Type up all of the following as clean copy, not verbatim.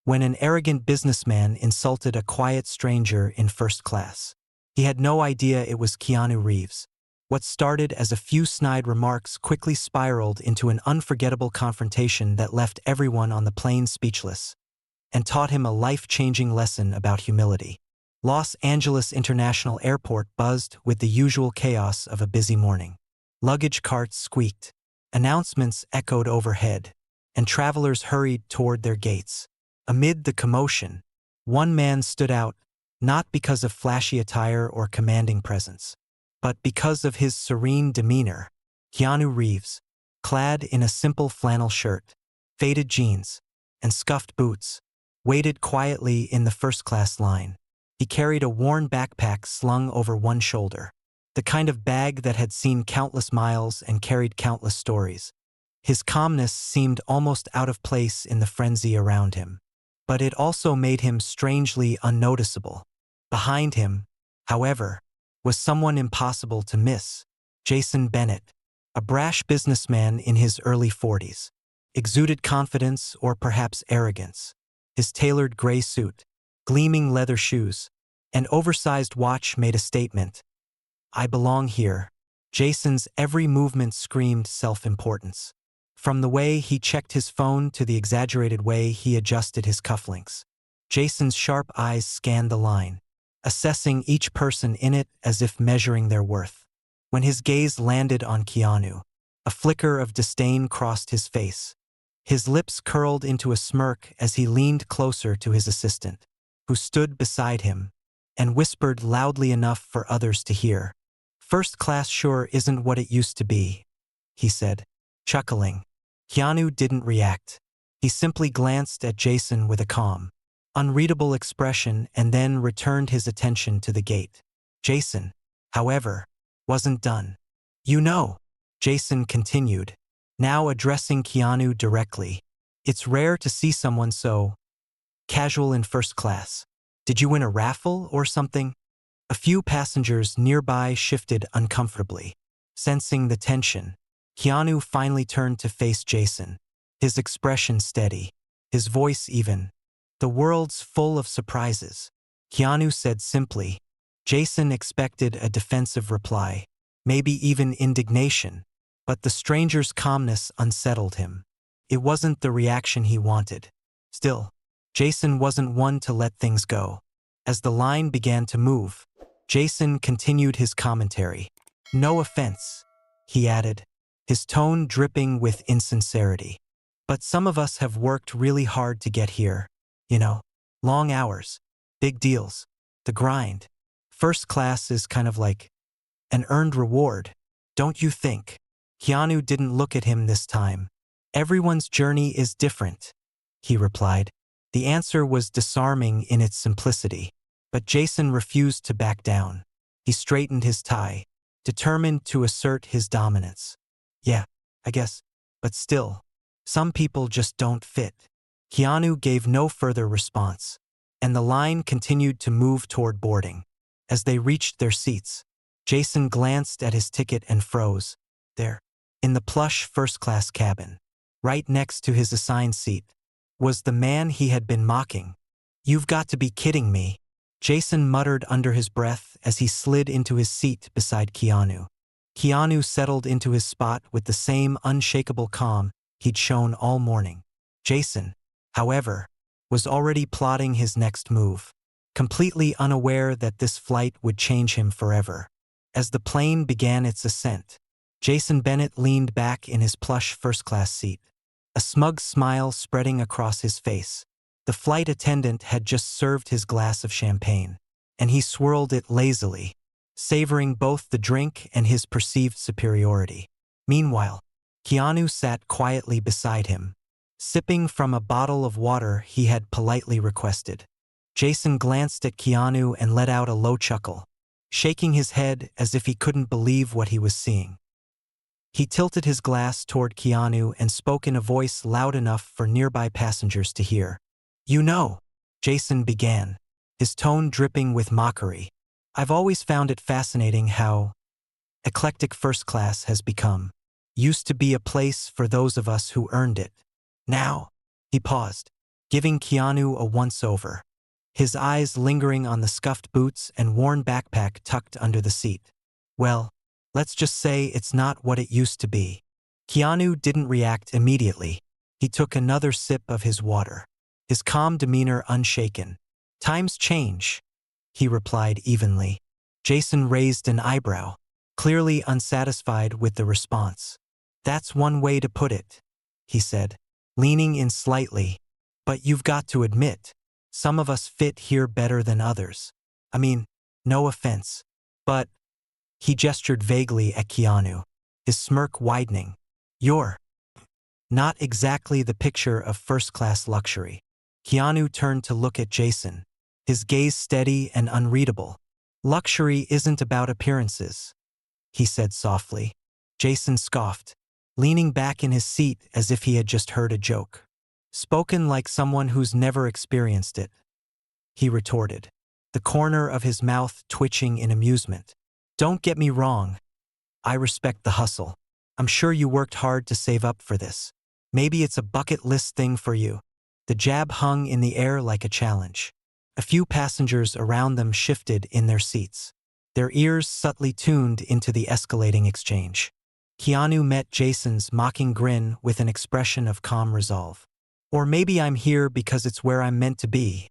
when an arrogant businessman insulted a quiet stranger in first class. He had no idea it was Keanu Reeves. What started as a few snide remarks quickly spiraled into an unforgettable confrontation that left everyone on the plane speechless and taught him a life-changing lesson about humility. Los Angeles International Airport buzzed with the usual chaos of a busy morning. Luggage carts squeaked, announcements echoed overhead, and travelers hurried toward their gates. Amid the commotion, one man stood out, not because of flashy attire or commanding presence, but because of his serene demeanor. Keanu Reeves, clad in a simple flannel shirt, faded jeans, and scuffed boots, waited quietly in the first-class line. He carried a worn backpack slung over one shoulder, the kind of bag that had seen countless miles and carried countless stories. His calmness seemed almost out of place in the frenzy around him, but it also made him strangely unnoticeable. Behind him, however, was someone impossible to miss: Jason Bennett, a brash businessman in his early 40s. Exuded confidence or perhaps arrogance. His tailored gray suit, gleaming leather shoes, and oversized watch made a statement. "I belong here." Jason's every movement screamed self-importance. From the way he checked his phone to the exaggerated way he adjusted his cufflinks. Jason's sharp eyes scanned the line, assessing each person in it as if measuring their worth. When his gaze landed on Keanu, a flicker of disdain crossed his face. His lips curled into a smirk as he leaned closer to his assistant, who stood beside him, and whispered loudly enough for others to hear. "First class sure isn't what it used to be," he said, chuckling. Keanu didn't react. He simply glanced at Jason with a calm, unreadable expression and then returned his attention to the gate. Jason, however, wasn't done. "You know," Jason continued, now addressing Keanu directly, "it's rare to see someone so casual in first class. Did you win a raffle or something?" A few passengers nearby shifted uncomfortably. Sensing the tension, Keanu finally turned to face Jason, his expression steady, his voice even. "The world's full of surprises," Keanu said simply. Jason expected a defensive reply, maybe even indignation, but the stranger's calmness unsettled him. It wasn't the reaction he wanted. Still, Jason wasn't one to let things go. As the line began to move, Jason continued his commentary. "No offense," he added, his tone dripping with insincerity, "but some of us have worked really hard to get here. You know, long hours, big deals, the grind. First class is kind of like an earned reward, don't you think?" Keanu didn't look at him this time. "Everyone's journey is different," he replied. The answer was disarming in its simplicity, but Jason refused to back down. He straightened his tie, determined to assert his dominance. "Yeah, I guess, but still, some people just don't fit." Keanu gave no further response, and the line continued to move toward boarding. As they reached their seats, Jason glanced at his ticket and froze. There, in the plush first-class cabin, right next to his assigned seat, was the man he had been mocking. "You've got to be kidding me," Jason muttered under his breath as he slid into his seat beside Keanu. Keanu settled into his spot with the same unshakable calm he'd shown all morning. Jason, however, was already plotting his next move, completely unaware that this flight would change him forever. As the plane began its ascent, Jason Bennett leaned back in his plush first-class seat, a smug smile spreading across his face. The flight attendant had just served his glass of champagne, and he swirled it lazily, savoring both the drink and his perceived superiority. Meanwhile, Keanu sat quietly beside him, sipping from a bottle of water he had politely requested. Jason glanced at Keanu and let out a low chuckle, shaking his head as if he couldn't believe what he was seeing. He tilted his glass toward Keanu and spoke in a voice loud enough for nearby passengers to hear. "You know," Jason began, his tone dripping with mockery, "I've always found it fascinating how eclectic first class has become. Used to be a place for those of us who earned it. Now," he paused, giving Keanu a once-over, his eyes lingering on the scuffed boots and worn backpack tucked under the seat. Well, let's just say it's not what it used to be. Keanu didn't react immediately. He took another sip of his water, his calm demeanor unshaken. Times change, he replied evenly. Jason raised an eyebrow, clearly unsatisfied with the response. That's one way to put it, he said, leaning in slightly. But you've got to admit, some of us fit here better than others. I mean, no offense. But, he gestured vaguely at Keanu, his smirk widening. You're not exactly the picture of first-class luxury. Keanu turned to look at Jason, his gaze steady and unreadable. Luxury isn't about appearances, he said softly. Jason scoffed, leaning back in his seat as if he had just heard a joke. Spoken like someone who's never experienced it, he retorted, the corner of his mouth twitching in amusement. Don't get me wrong. I respect the hustle. I'm sure you worked hard to save up for this. Maybe it's a bucket list thing for you. The jab hung in the air like a challenge. A few passengers around them shifted in their seats, their ears subtly tuned into the escalating exchange. Keanu met Jason's mocking grin with an expression of calm resolve. Or maybe I'm here because it's where I'm meant to be,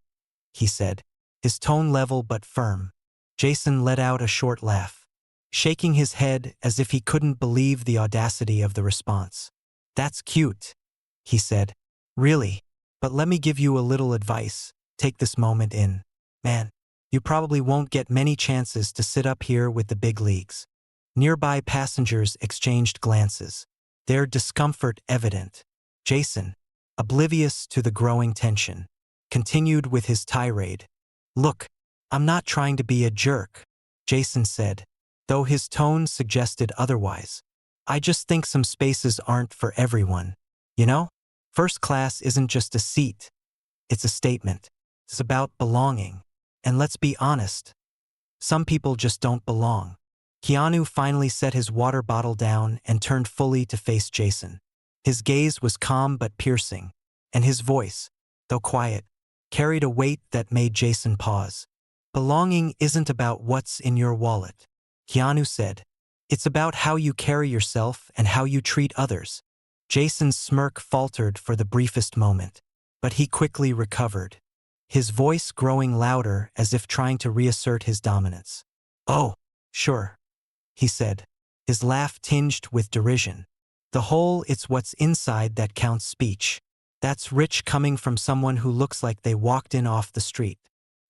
he said, his tone level but firm. Jason let out a short laugh, shaking his head as if he couldn't believe the audacity of the response. That's cute, he said. Really? But let me give you a little advice. Take this moment in. Man, you probably won't get many chances to sit up here with the big leagues. Nearby passengers exchanged glances, their discomfort evident. Jason, oblivious to the growing tension, continued with his tirade. Look, I'm not trying to be a jerk, Jason said, though his tone suggested otherwise. I just think some spaces aren't for everyone. You know? First class isn't just a seat. It's a statement. It's about belonging. And let's be honest, some people just don't belong. Keanu finally set his water bottle down and turned fully to face Jason. His gaze was calm but piercing, and his voice, though quiet, carried a weight that made Jason pause. Belonging isn't about what's in your wallet, Keanu said. It's about how you carry yourself and how you treat others. Jason's smirk faltered for the briefest moment, but he quickly recovered, his voice growing louder as if trying to reassert his dominance. Oh, sure, he said, his laugh tinged with derision. The whole "it's what's inside that counts" speech. That's rich coming from someone who looks like they walked in off the street.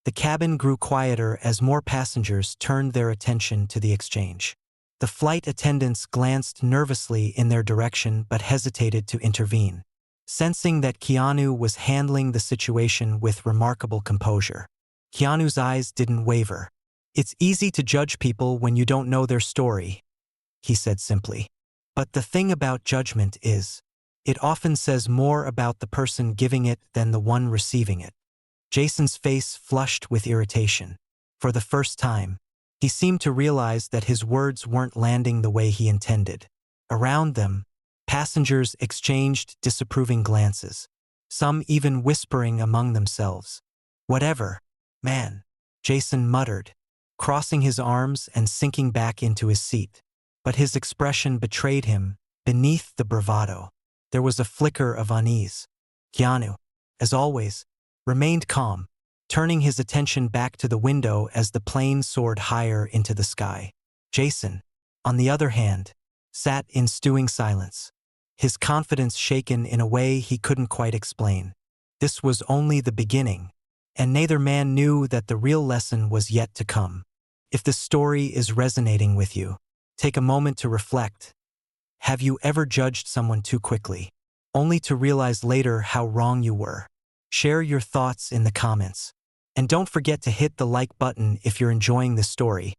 The cabin grew quieter as more passengers turned their attention to the exchange. The flight attendants glanced nervously in their direction but hesitated to intervene, sensing that Keanu was handling the situation with remarkable composure. Keanu's eyes didn't waver. It's easy to judge people when you don't know their story, he said simply. But the thing about judgment is, it often says more about the person giving it than the one receiving it. Jason's face flushed with irritation. For the first time, he seemed to realize that his words weren't landing the way he intended. Around them, passengers exchanged disapproving glances, some even whispering among themselves. Whatever, man, Jason muttered, crossing his arms and sinking back into his seat. But his expression betrayed him. Beneath the bravado, there was a flicker of unease. Keanu, as always, remained calm, turning his attention back to the window as the plane soared higher into the sky. Jason, on the other hand, sat in stewing silence, his confidence shaken in a way he couldn't quite explain. This was only the beginning, and neither man knew that the real lesson was yet to come. If the story is resonating with you, take a moment to reflect. Have you ever judged someone too quickly, only to realize later how wrong you were? Share your thoughts in the comments. And don't forget to hit the like button if you're enjoying this story,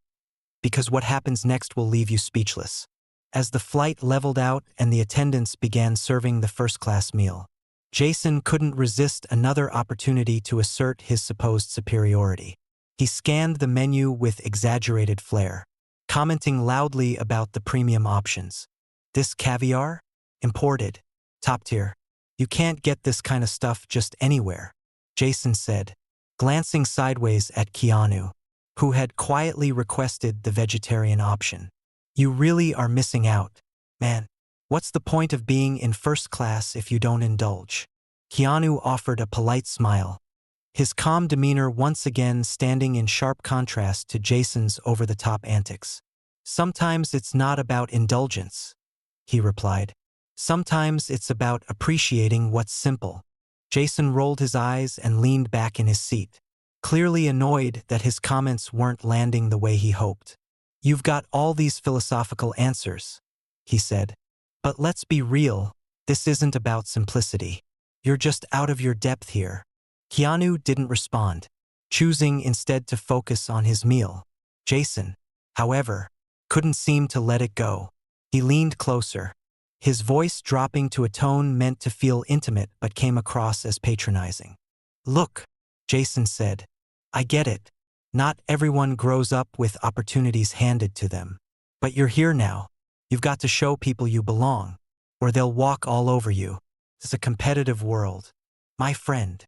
because what happens next will leave you speechless. As the flight leveled out and the attendants began serving the first-class meal, Jason couldn't resist another opportunity to assert his supposed superiority. He scanned the menu with exaggerated flair, commenting loudly about the premium options. This caviar? Imported. Top tier. You can't get this kind of stuff just anywhere, Jason said, glancing sideways at Keanu, who had quietly requested the vegetarian option. You really are missing out, man. What's the point of being in first class if you don't indulge? Keanu offered a polite smile, his calm demeanor once again standing in sharp contrast to Jason's over-the-top antics. Sometimes it's not about indulgence, he replied. Sometimes it's about appreciating what's simple. Jason rolled his eyes and leaned back in his seat, clearly annoyed that his comments weren't landing the way he hoped. You've got all these philosophical answers, he said. But let's be real, this isn't about simplicity. You're just out of your depth here. Keanu didn't respond, choosing instead to focus on his meal. Jason, however, couldn't seem to let it go. He leaned closer, his voice dropping to a tone meant to feel intimate but came across as patronizing. Look, Jason said, I get it. Not everyone grows up with opportunities handed to them. But you're here now. You've got to show people you belong, or they'll walk all over you. It's a competitive world. My friend.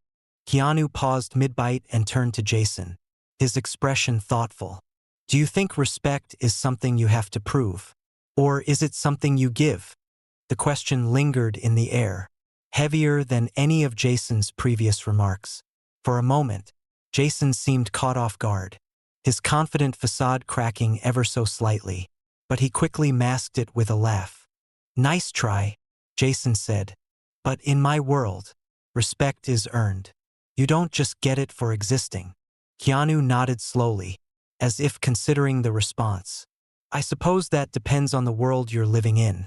Keanu paused mid-bite and turned to Jason, his expression thoughtful. Do you think respect is something you have to prove? Or is it something you give? The question lingered in the air, heavier than any of Jason's previous remarks. For a moment, Jason seemed caught off guard, his confident facade cracking ever so slightly, but he quickly masked it with a laugh. Nice try, Jason said. But in my world, respect is earned. You don't just get it for existing. Keanu nodded slowly, as if considering the response. I suppose that depends on the world you're living in,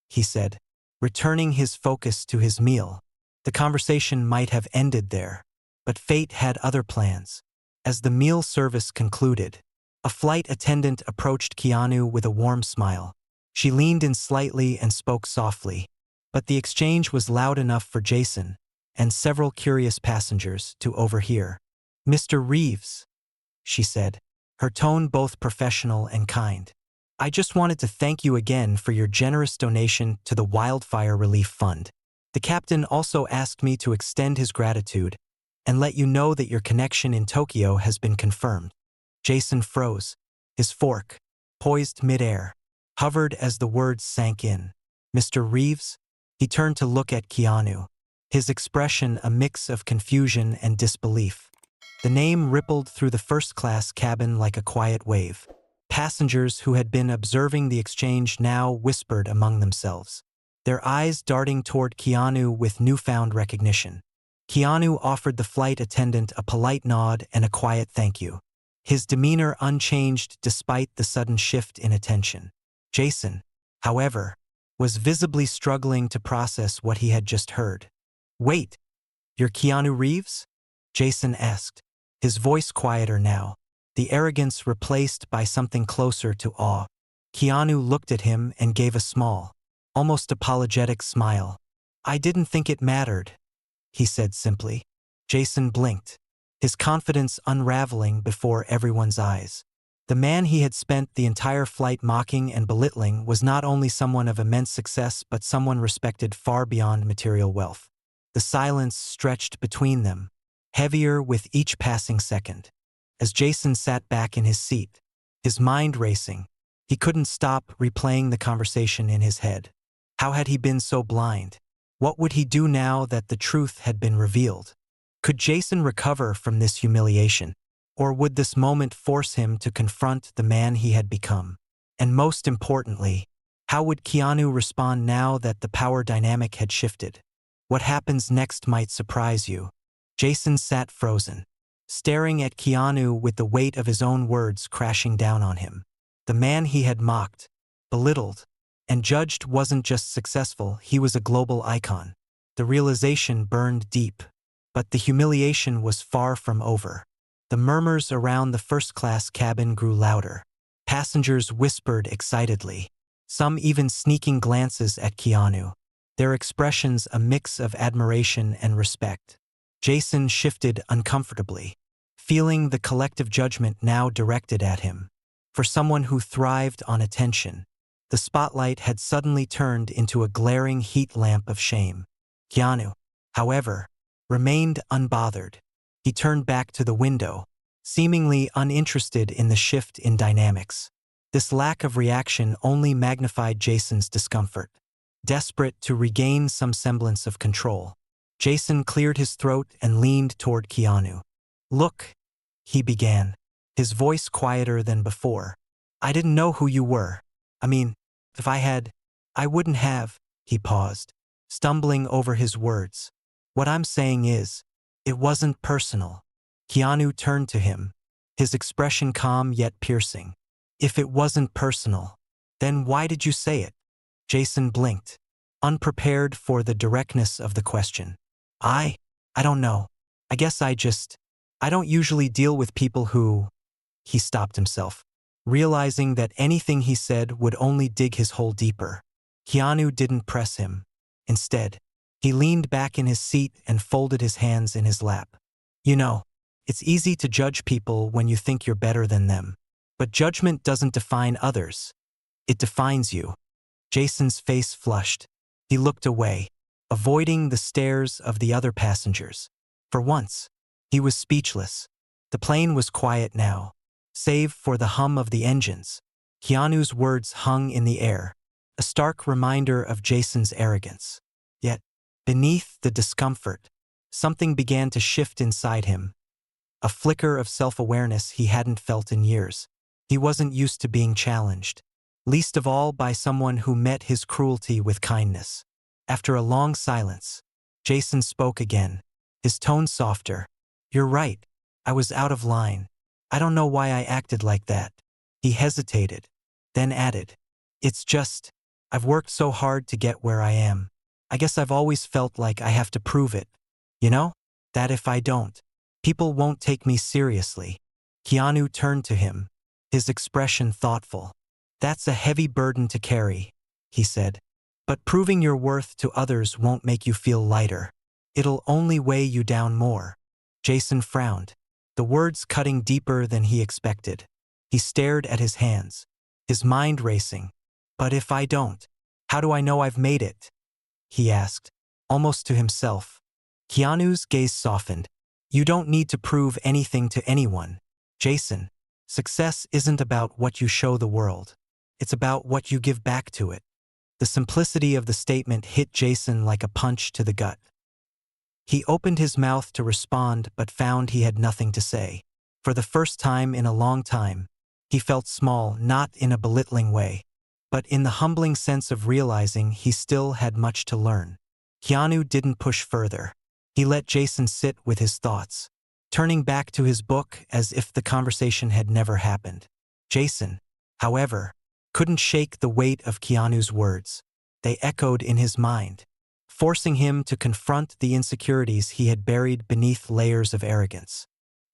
he said, returning his focus to his meal. The conversation might have ended there, but fate had other plans. As the meal service concluded, a flight attendant approached Keanu with a warm smile. She leaned in slightly and spoke softly, but the exchange was loud enough for Jason and several curious passengers to overhear. Mr. Reeves, she said, her tone both professional and kind. I just wanted to thank you again for your generous donation to the Wildfire Relief Fund. The captain also asked me to extend his gratitude and let you know that your connection in Tokyo has been confirmed. Jason froze, his fork, poised mid-air, hovered as the words sank in. Mr. Reeves? He turned to look at Keanu, his expression a mix of confusion and disbelief. The name rippled through the first-class cabin like a quiet wave. Passengers who had been observing the exchange now whispered among themselves, their eyes darting toward Keanu with newfound recognition. Keanu offered the flight attendant a polite nod and a quiet thank you, his demeanor unchanged despite the sudden shift in attention. Jason, however, was visibly struggling to process what he had just heard. Wait, you're Keanu Reeves? Jason asked, his voice quieter now, the arrogance replaced by something closer to awe. Keanu looked at him and gave a small, almost apologetic smile. I didn't think it mattered, he said simply. Jason blinked, his confidence unraveling before everyone's eyes. The man he had spent the entire flight mocking and belittling was not only someone of immense success but someone respected far beyond material wealth. The silence stretched between them, heavier with each passing second. As Jason sat back in his seat, his mind racing, he couldn't stop replaying the conversation in his head. How had he been so blind? What would he do now that the truth had been revealed? Could Jason recover from this humiliation? Or would this moment force him to confront the man he had become? And most importantly, how would Keanu respond now that the power dynamic had shifted? What happens next might surprise you. Jason sat frozen, staring at Keanu with the weight of his own words crashing down on him. The man he had mocked, belittled, and judged wasn't just successful, he was a global icon. The realization burned deep, but the humiliation was far from over. The murmurs around the first-class cabin grew louder. Passengers whispered excitedly, some even sneaking glances at Keanu, their expressions a mix of admiration and respect. Jason shifted uncomfortably, feeling the collective judgment now directed at him. For someone who thrived on attention, the spotlight had suddenly turned into a glaring heat lamp of shame. Keanu, however, remained unbothered. He turned back to the window, seemingly uninterested in the shift in dynamics. This lack of reaction only magnified Jason's discomfort. Desperate to regain some semblance of control, Jason cleared his throat and leaned toward Keanu. "Look," he began, his voice quieter than before. "I didn't know who you were. I mean, if I had, I wouldn't have." He paused, stumbling over his words. "What I'm saying is, it wasn't personal." Keanu turned to him, his expression calm yet piercing. "If it wasn't personal, then why did you say it?" Jason blinked, unprepared for the directness of the question. I don't know. I guess I don't usually deal with people who—" He stopped himself, realizing that anything he said would only dig his hole deeper. Keanu didn't press him. Instead, he leaned back in his seat and folded his hands in his lap. "You know, it's easy to judge people when you think you're better than them. But judgment doesn't define others. It defines you." Jason's face flushed. He looked away, avoiding the stares of the other passengers. For once, he was speechless. The plane was quiet now, save for the hum of the engines. Keanu's words hung in the air, a stark reminder of Jason's arrogance. Yet, beneath the discomfort, something began to shift inside him. A flicker of self-awareness he hadn't felt in years. He wasn't used to being challenged, least of all by someone who met his cruelty with kindness. After a long silence, Jason spoke again, his tone softer. "You're right. I was out of line. I don't know why I acted like that." He hesitated, then added, "It's just, I've worked so hard to get where I am. I guess I've always felt like I have to prove it. You know? That if I don't, people won't take me seriously." Keanu turned to him, his expression thoughtful. "That's a heavy burden to carry," he said. "But proving your worth to others won't make you feel lighter. It'll only weigh you down more." Jason frowned, the words cutting deeper than he expected. He stared at his hands, his mind racing. "But if I don't, how do I know I've made it?" he asked, almost to himself. Keanu's gaze softened. "You don't need to prove anything to anyone, Jason. Success isn't about what you show the world. It's about what you give back to it." The simplicity of the statement hit Jason like a punch to the gut. He opened his mouth to respond but found he had nothing to say. For the first time in a long time, he felt small, not in a belittling way, but in the humbling sense of realizing he still had much to learn. Keanu didn't push further. He let Jason sit with his thoughts, turning back to his book as if the conversation had never happened. Jason, however, couldn't shake the weight of Keanu's words. They echoed in his mind, forcing him to confront the insecurities he had buried beneath layers of arrogance.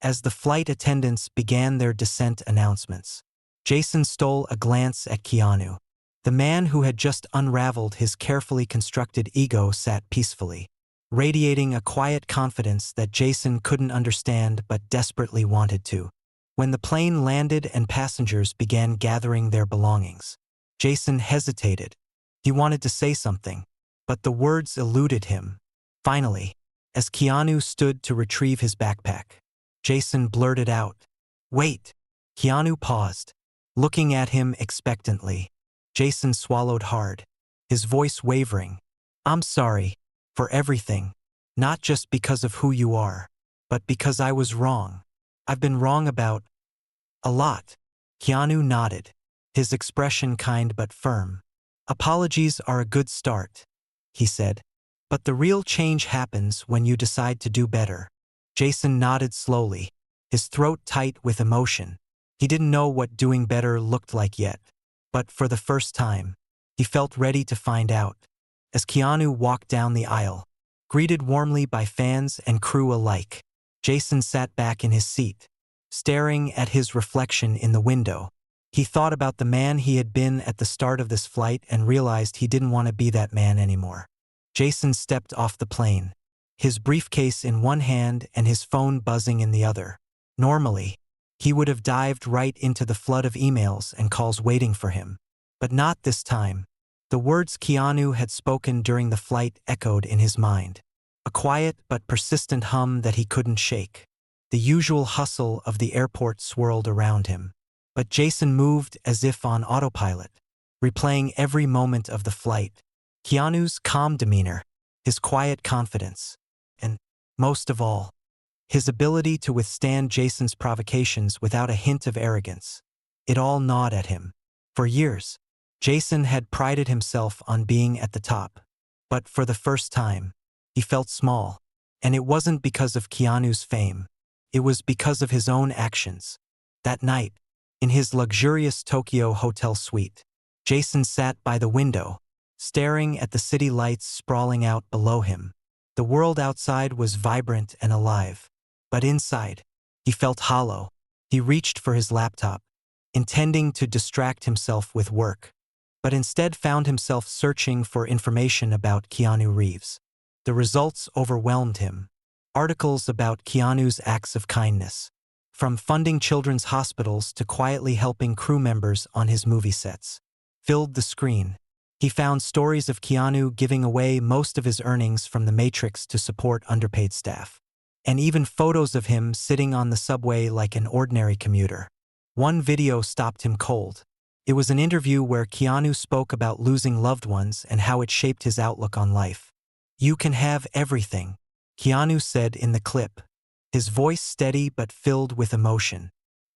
As the flight attendants began their descent announcements, Jason stole a glance at Keanu. The man who had just unraveled his carefully constructed ego sat peacefully, radiating a quiet confidence that Jason couldn't understand but desperately wanted to. When the plane landed and passengers began gathering their belongings, Jason hesitated. He wanted to say something, but the words eluded him. Finally, as Keanu stood to retrieve his backpack, Jason blurted out, "Wait." Keanu paused, looking at him expectantly. Jason swallowed hard, his voice wavering. "I'm sorry for everything, not just because of who you are, but because I was wrong. I've been wrong about a lot." Keanu nodded, his expression kind but firm. "Apologies are a good start," he said. "But the real change happens when you decide to do better." Jason nodded slowly, his throat tight with emotion. He didn't know what doing better looked like yet, but for the first time, he felt ready to find out. As Keanu walked down the aisle, greeted warmly by fans and crew alike, Jason sat back in his seat, staring at his reflection in the window. He thought about the man he had been at the start of this flight and realized he didn't want to be that man anymore. Jason stepped off the plane, his briefcase in one hand and his phone buzzing in the other. Normally, he would have dived right into the flood of emails and calls waiting for him. But not this time. The words Keanu had spoken during the flight echoed in his mind, a quiet but persistent hum that he couldn't shake. The usual hustle of the airport swirled around him, but Jason moved as if on autopilot, replaying every moment of the flight. Keanu's calm demeanor, his quiet confidence, and, most of all, his ability to withstand Jason's provocations without a hint of arrogance. It all gnawed at him. For years, Jason had prided himself on being at the top, but for the first time, he felt small, and it wasn't because of Keanu's fame. It was because of his own actions. That night, in his luxurious Tokyo hotel suite, Jason sat by the window, staring at the city lights sprawling out below him. The world outside was vibrant and alive, but inside, he felt hollow. He reached for his laptop, intending to distract himself with work, but instead found himself searching for information about Keanu Reeves. The results overwhelmed him. Articles about Keanu's acts of kindness, from funding children's hospitals to quietly helping crew members on his movie sets, filled the screen. He found stories of Keanu giving away most of his earnings from the Matrix to support underpaid staff, and even photos of him sitting on the subway like an ordinary commuter. One video stopped him cold. It was an interview where Keanu spoke about losing loved ones and how it shaped his outlook on life. "You can have everything," Keanu said in the clip, his voice steady but filled with emotion.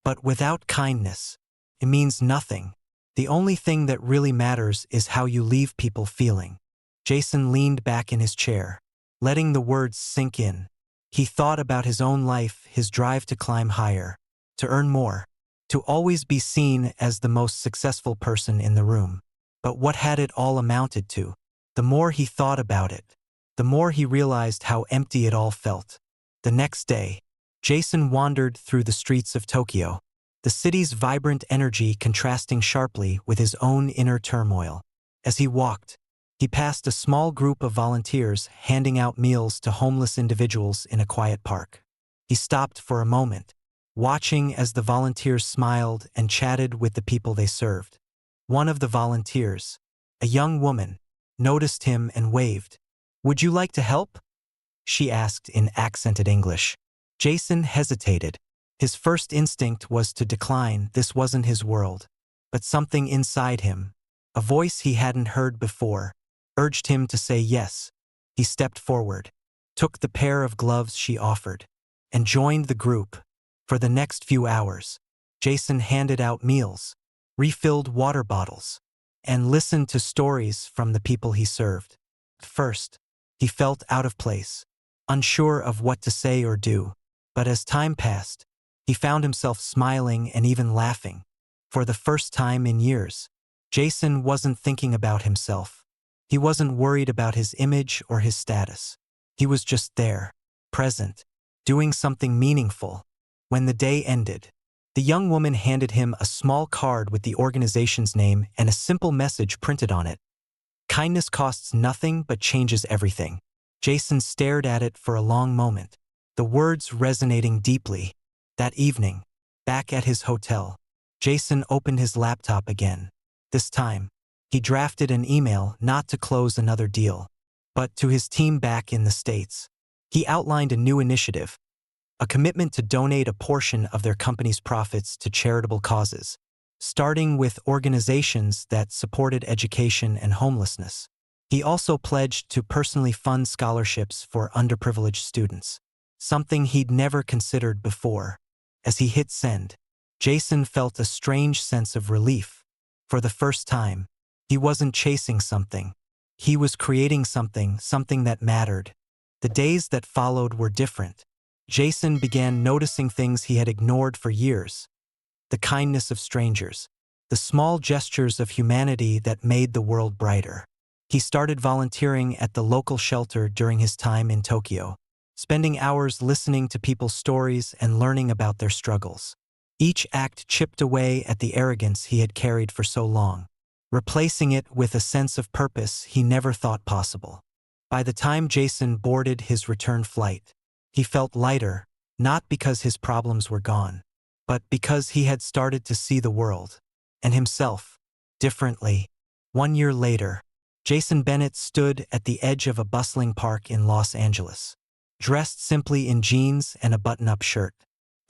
"But without kindness, it means nothing. The only thing that really matters is how you leave people feeling." Jason leaned back in his chair, letting the words sink in. He thought about his own life, his drive to climb higher, to earn more, to always be seen as the most successful person in the room. But what had it all amounted to? The more he thought about it, the more he realized how empty it all felt. The next day, Jason wandered through the streets of Tokyo, the city's vibrant energy contrasting sharply with his own inner turmoil. As he walked, he passed a small group of volunteers handing out meals to homeless individuals in a quiet park. He stopped for a moment, watching as the volunteers smiled and chatted with the people they served. One of the volunteers, a young woman, noticed him and waved. "Would you like to help?" she asked in accented English. Jason hesitated. His first instinct was to decline. This wasn't his world. But something inside him, a voice he hadn't heard before, urged him to say yes. He stepped forward, took the pair of gloves she offered, and joined the group. For the next few hours, Jason handed out meals, refilled water bottles, and listened to stories from the people he served. At first, he felt out of place, unsure of what to say or do. But as time passed, he found himself smiling and even laughing. For the first time in years, Jason wasn't thinking about himself. He wasn't worried about his image or his status. He was just there, present, doing something meaningful. When the day ended, the young woman handed him a small card with the organization's name and a simple message printed on it. "Kindness costs nothing but changes everything." Jason stared at it for a long moment, the words resonating deeply. That evening, back at his hotel, Jason opened his laptop again. This time, he drafted an email not to close another deal, but to his team back in the States. He outlined a new initiative, a commitment to donate a portion of their company's profits to charitable causes, starting with organizations that supported education and homelessness. He also pledged to personally fund scholarships for underprivileged students, something he'd never considered before. As he hit send, Jason felt a strange sense of relief. For the first time, he wasn't chasing something. He was creating something that mattered. The days that followed were different. Jason began noticing things he had ignored for years. The kindness of strangers, the small gestures of humanity that made the world brighter. He started volunteering at the local shelter during his time in Tokyo, spending hours listening to people's stories and learning about their struggles. Each act chipped away at the arrogance he had carried for so long, replacing it with a sense of purpose he never thought possible. By the time Jason boarded his return flight, he felt lighter, not because his problems were gone, but because he had started to see the world, and himself, differently. 1 year later, Jason Bennett stood at the edge of a bustling park in Los Angeles, dressed simply in jeans and a button-up shirt.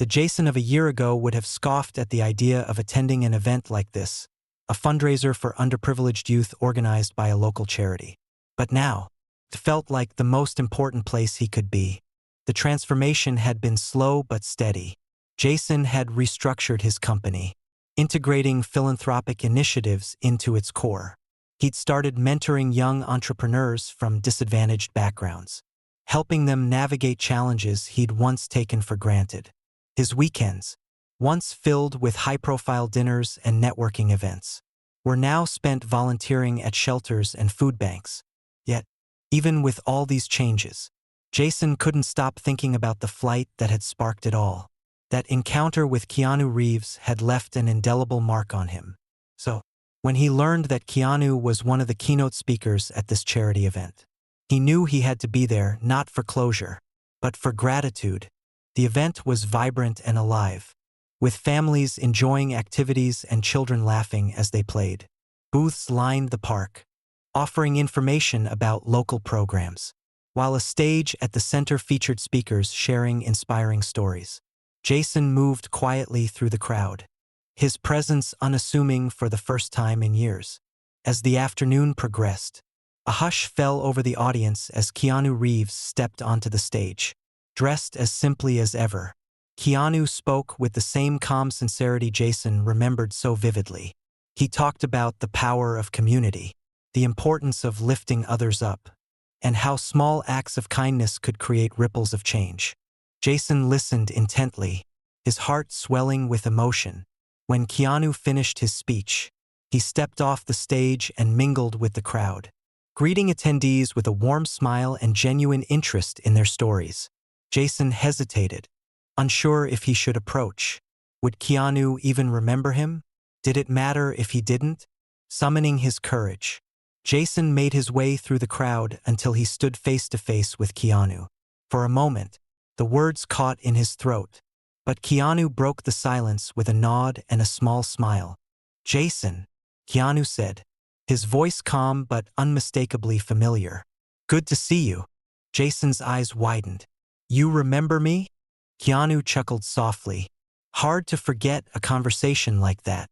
The Jason of a year ago would have scoffed at the idea of attending an event like this, a fundraiser for underprivileged youth organized by a local charity. But now, it felt like the most important place he could be. The transformation had been slow but steady. Jason had restructured his company, integrating philanthropic initiatives into its core. He'd started mentoring young entrepreneurs from disadvantaged backgrounds, helping them navigate challenges he'd once taken for granted. His weekends, once filled with high-profile dinners and networking events, were now spent volunteering at shelters and food banks. Yet, even with all these changes, Jason couldn't stop thinking about the flight that had sparked it all. That encounter with Keanu Reeves had left an indelible mark on him. So, when he learned that Keanu was one of the keynote speakers at this charity event, he knew he had to be there not for closure, but for gratitude. The event was vibrant and alive, with families enjoying activities and children laughing as they played. Booths lined the park, offering information about local programs, while a stage at the center featured speakers sharing inspiring stories. Jason moved quietly through the crowd, his presence unassuming for the first time in years. As the afternoon progressed, a hush fell over the audience as Keanu Reeves stepped onto the stage, dressed as simply as ever. Keanu spoke with the same calm sincerity Jason remembered so vividly. He talked about the power of community, the importance of lifting others up, and how small acts of kindness could create ripples of change. Jason listened intently, his heart swelling with emotion. When Keanu finished his speech, he stepped off the stage and mingled with the crowd, greeting attendees with a warm smile and genuine interest in their stories. Jason hesitated, unsure if he should approach. Would Keanu even remember him? Did it matter if he didn't? Summoning his courage, Jason made his way through the crowd until he stood face to face with Keanu. For a moment, the words caught in his throat, but Keanu broke the silence with a nod and a small smile. "Jason," Keanu said, his voice calm but unmistakably familiar. "Good to see you." Jason's eyes widened. "You remember me?" Keanu chuckled softly. Hard to forget a conversation like that.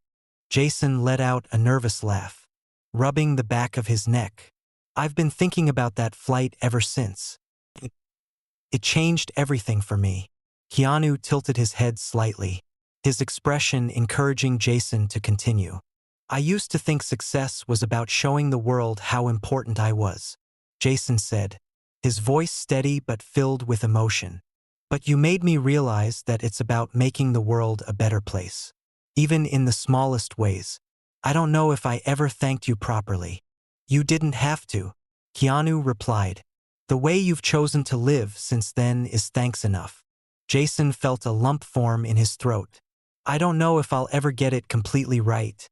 Jason let out a nervous laugh, rubbing the back of his neck. "I've been thinking about that flight ever since. It changed everything for me." Keanu tilted his head slightly, his expression encouraging Jason to continue. "I used to think success was about showing the world how important I was," Jason said, his voice steady but filled with emotion. "But you made me realize that it's about making the world a better place, even in the smallest ways. I don't know if I ever thanked you properly." "You didn't have to," Keanu replied. "The way you've chosen to live since then is thanks enough." Jason felt a lump form in his throat. "I don't know if I'll ever get it completely right,"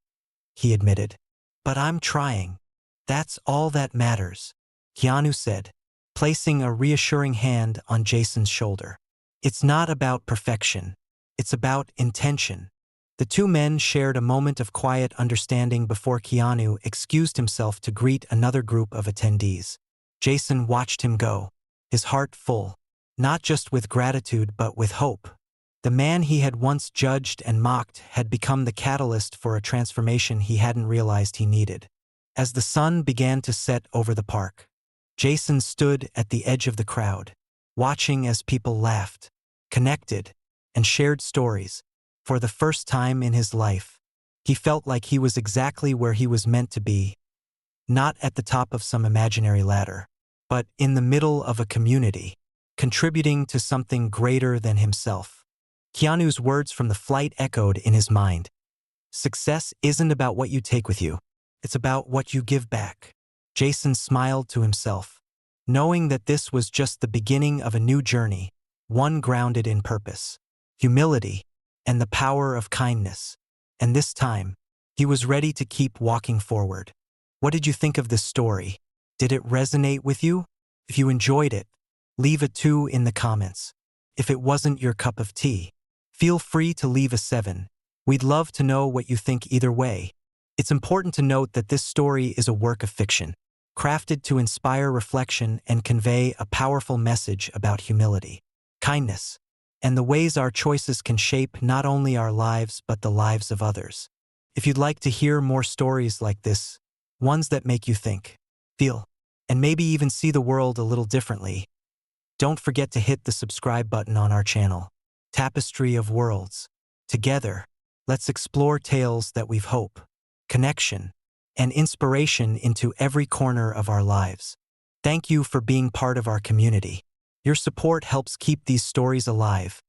he admitted. "But I'm trying. That's all that matters," Keanu said, placing a reassuring hand on Jason's shoulder. "It's not about perfection. It's about intention." The two men shared a moment of quiet understanding before Keanu excused himself to greet another group of attendees. Jason watched him go, his heart full, not just with gratitude but with hope. The man he had once judged and mocked had become the catalyst for a transformation he hadn't realized he needed. As the sun began to set over the park, Jason stood at the edge of the crowd, watching as people laughed, connected, and shared stories. For the first time in his life, he felt like he was exactly where he was meant to be, not at the top of some imaginary ladder, but in the middle of a community, contributing to something greater than himself. Keanu's words from the flight echoed in his mind. "Success isn't about what you take with you. It's about what you give back." Jason smiled to himself, knowing that this was just the beginning of a new journey, one grounded in purpose, humility, and the power of kindness. And this time, he was ready to keep walking forward. What did you think of this story? Did it resonate with you? If you enjoyed it, leave a 2 in the comments. If it wasn't your cup of tea, feel free to leave a 7. We'd love to know what you think either way. It's important to note that this story is a work of fiction. crafted to inspire reflection and convey a powerful message about humility, kindness, and the ways our choices can shape not only our lives but the lives of others. If you'd like to hear more stories like this, ones that make you think, feel, and maybe even see the world a little differently, don't forget to hit the subscribe button on our channel, Tapestry of Worlds. Together, let's explore tales that weave hope, connection, and inspiration into every corner of our lives. Thank you for being part of our community. Your support helps keep these stories alive